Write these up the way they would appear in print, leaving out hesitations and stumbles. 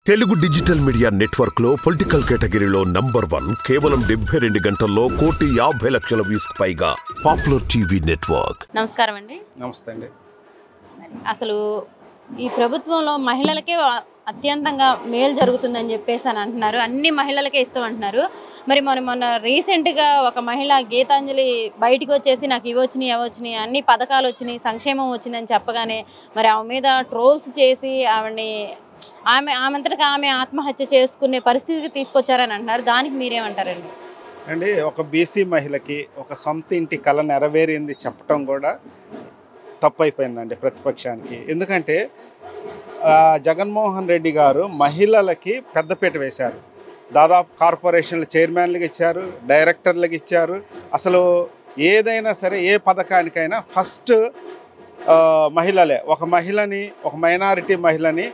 Telugu digital media network లో political కేటగిరీలో number 1 కేవలం 72 గంటల్లో 1,50,00,000 వ్యూస్ పైగా పాపులర్ టీవీ నెట్వర్క్. నమస్కారం అండి. నమస్తే అండి. అసలు ఈ ప్రభుత్వంలో మహిళలకే అత్యంతంగా మేలు జరుగుతుందని చెప్పేసి అని అంటున్నారు. అన్ని మహిళలకే ఇస్తాం అంటున్నారు. మరి మొన్న రీసెంట్గా ఒక మహిళ గీతాంజలి బయటకు వచ్చేసి నాకు ఇవి వచ్చినాయి అవి వచ్చినాయి అన్ని పథకాలు వచ్చినాయి సంక్షేమం వచ్చిందని చెప్పగానే మరి ఆమె మీద ట్రోల్స్ చేసి ఆమెని ఆమెంతటికి ఆమె ఆత్మహత్య చేసుకునే పరిస్థితికి తీసుకొచ్చారని అంటున్నారు. దానికి మీరేమంటారండి? అండి, ఒక బీసీ మహిళకి ఒక సొంత ఇంటి కళ నెరవేరింది చెప్పడం కూడా తప్పు అయిపోయిందండి ప్రతిపక్షానికి. ఎందుకంటే జగన్మోహన్ రెడ్డి గారు మహిళలకి పెద్దపీట వేశారు. దాదాపు కార్పొరేషన్ల చైర్మన్లకు ఇచ్చారు, డైరెక్టర్లకు ఇచ్చారు. అసలు ఏదైనా సరే ఏ పథకానికైనా ఫస్ట్ మహిళలే. ఒక మైనారిటీ మహిళని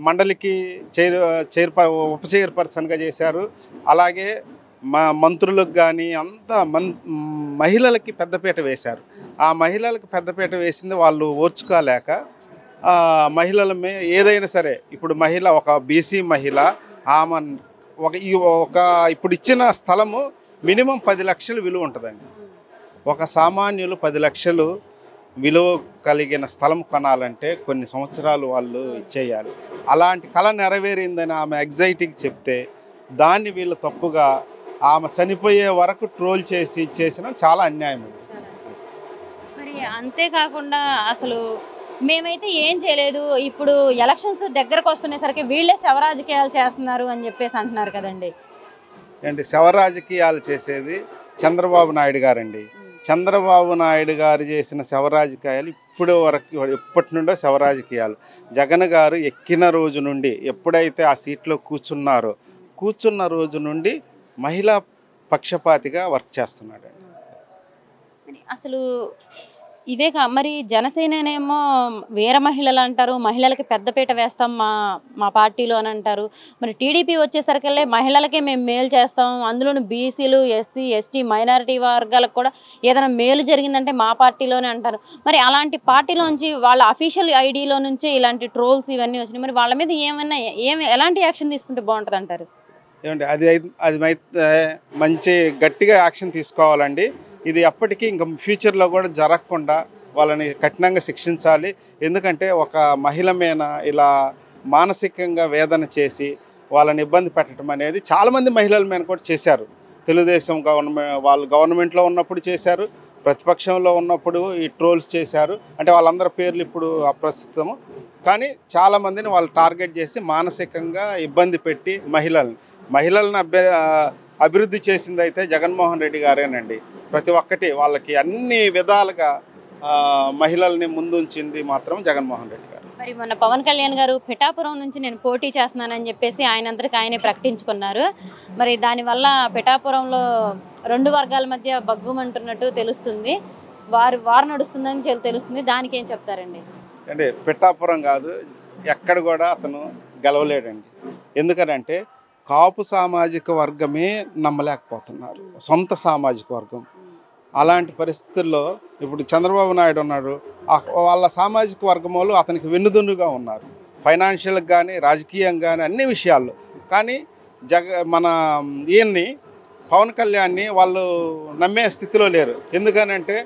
మండలికి ఉప చైర్పర్సన్గా చేశారు. అలాగే మంత్రులకు కానీ అంతా మహిళలకి పెద్దపీట వేశారు. ఆ మహిళలకు పెద్దపీట వేసింది వాళ్ళు ఓర్చుకోలేక మహిళల ఏదైనా సరే ఇప్పుడు ఒక బీసీ మహిళ ఆమె ఇప్పుడు ఇచ్చిన స్థలము మినిమం 10 లక్షలు విలువ ఉంటుందండి. ఒక సామాన్యులు 10 లక్షలు విలువ కలిగిన స్థలం కొనాలంటే కొన్ని సంవత్సరాలు వాళ్ళు ఇచ్చేయాలి. అలాంటి కళ నెరవేరిందని ఆమె యాంగ్జైటీకి చెప్తే దాన్ని వీళ్ళు తప్పుగా ఆమె చనిపోయే వరకు ట్రోల్ చేసి ఇచ్చేసిన చాలా అన్యాయం. మరి అంతేకాకుండా అసలు మేమైతే ఏం చేయలేదు, ఇప్పుడు ఎలక్షన్స్ దగ్గరకు వస్తునేసరికి వీళ్ళే శవరాజకీయాలు చేస్తున్నారు అని చెప్పేసి అంటున్నారు కదండి. ఏంటి శవరాజకీయాలు చేసేది? చంద్రబాబు నాయుడు గారండి. చంద్రబాబు నాయుడు గారు చేసిన శవరాజకీయాలు ఎప్పటి నుండో శవరాజకీయాలు. జగన్ గారు ఎక్కిన రోజు నుండి ఎప్పుడైతే ఆ సీట్లో కూర్చున్న రోజు నుండి మహిళా పక్షపాతిగా వర్క్ చేస్తున్నాడు. అసలు ఇవే మరి జనసేననేమో వీర మహిళలు అంటారు, మహిళలకి పెద్దపీట వేస్తాం మా పార్టీలో అని అంటారు. మరి టీడీపీ వచ్చేసరికల్లే మహిళలకే మేము మేలు చేస్తాం, అందులోని బీసీలు ఎస్సీ ఎస్టీ మైనారిటీ వర్గాలకు కూడా ఏదైనా మేలు జరిగిందంటే మా పార్టీలోనే అంటారు. మరి అలాంటి పార్టీలోంచి వాళ్ళ అఫీషియల్ ఐడిలో నుంచి ఇలాంటి ట్రోల్స్ ఇవన్నీ వచ్చినాయి. మరి వాళ్ళ మీద ఎలాంటి యాక్షన్ తీసుకుంటే బాగుంటుంది అంటారు? ఏమండి, అది మంచి గట్టిగా యాక్షన్ తీసుకోవాలండి. ఇది ఎప్పటికీ ఇంకా ఫ్యూచర్లో కూడా జరగకుండా వాళ్ళని కఠినంగా శిక్షించాలి. ఎందుకంటే ఒక మహిళ మీద ఇలా మానసికంగా వేదన చేసి వాళ్ళని ఇబ్బంది పెట్టడం అనేది చాలామంది మహిళల మీద కూడా చేశారు. తెలుగుదేశం వాళ్ళు గవర్నమెంట్లో ఉన్నప్పుడు చేశారు, ప్రతిపక్షంలో ఉన్నప్పుడు ఈ ట్రోల్స్ చేశారు. అంటే వాళ్ళందరి పేర్లు ఇప్పుడు అప్రస్తుతము. కానీ చాలామందిని వాళ్ళు టార్గెట్ చేసి మానసికంగా ఇబ్బంది పెట్టి మహిళలను అభివృద్ధి చేసింది అయితే జగన్మోహన్ రెడ్డి గారేనండి. ప్రతి ఒక్కటి వాళ్ళకి అన్ని విధాలుగా మహిళల్ని ముందుంచింది మాత్రం జగన్మోహన్ రెడ్డి గారు. మరి మొన్న పవన్ కళ్యాణ్ గారు పిఠాపురం నుంచి నేను పోటీ చేస్తున్నానని చెప్పేసి ఆయనంతటికి ఆయనే ప్రకటించుకున్నారు. మరి దానివల్ల పిఠాపురంలో 2 వర్గాల మధ్య బగ్గుమంటున్నట్టు తెలుస్తుంది, వారు నడుస్తుందని తెలుస్తుంది. దానికి ఏం చెప్తారండి? అంటే పిఠాపురం కాదు, ఎక్కడ కూడా అతను గెలవలేడండి. ఎందుకనంటే కాపు సామాజిక వర్గమే నమ్మలేకపోతున్నారు, సొంత సామాజిక వర్గం. అలాంటి పరిస్థితుల్లో ఇప్పుడు చంద్రబాబు నాయుడు ఉన్నాడు, వాళ్ళ సామాజిక వర్గం వాళ్ళు అతనికి వెన్నుదన్నుగా ఉన్నారు, ఫైనాన్షియల్గా కానీ రాజకీయంగా కానీ అన్ని విషయాల్లో. కానీ ఈయన్ని పవన్ కళ్యాణ్ని వాళ్ళు నమ్మే స్థితిలో లేరు. ఎందుకనంటే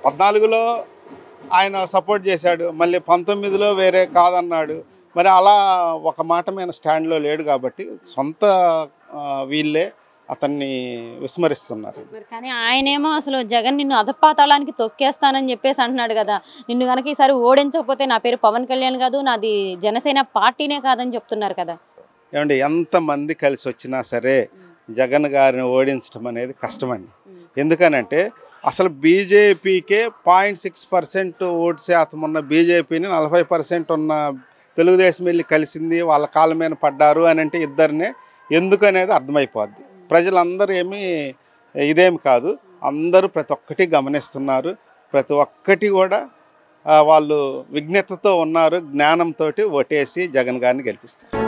14లో ఆయన సపోర్ట్ చేశాడు, మళ్ళీ 19లో వేరే కాదన్నాడు. మరి అలా ఒక మాట మీద స్టాండ్లో లేడు కాబట్టి సొంత వీళ్ళే అతన్ని విస్మరిస్తున్నారు. కానీ ఆయనేమో అసలు జగన్ నిన్ను అధపాతాళానికి తొక్కేస్తానని చెప్పేసి అంటున్నాడు కదా. నిన్ను కనుక ఈసారి ఓడించకపోతే నా పేరు పవన్ కళ్యాణ్ కాదు, నాది జనసేన పార్టీనే కాదని చెప్తున్నారు కదా. ఏమండి, ఎంతమంది కలిసి వచ్చినా సరే జగన్ గారిని ఓడించడం అనేది కష్టమండి. ఎందుకనంటే అసలు బీజేపీకే 0.6% ఓటు శాతం ఉన్న బీజేపీని 40% ఉన్న తెలుగుదేశం వెళ్ళి కలిసింది, వాళ్ళ కాళ్ళ మీద పడ్డారు అని అంటే ఇద్దరినే ఎందుకనేది అర్థమైపోద్ది. ప్రజలందరూ ఇదేమి కాదు, అందరూ ప్రతి ఒక్కటి గమనిస్తున్నారు. ప్రతి ఒక్కటి కూడా వాళ్ళు విజ్ఞతతో ఉన్నారు, జ్ఞానంతో ఓటేసి జగన్ గారిని గెలిపిస్తారు.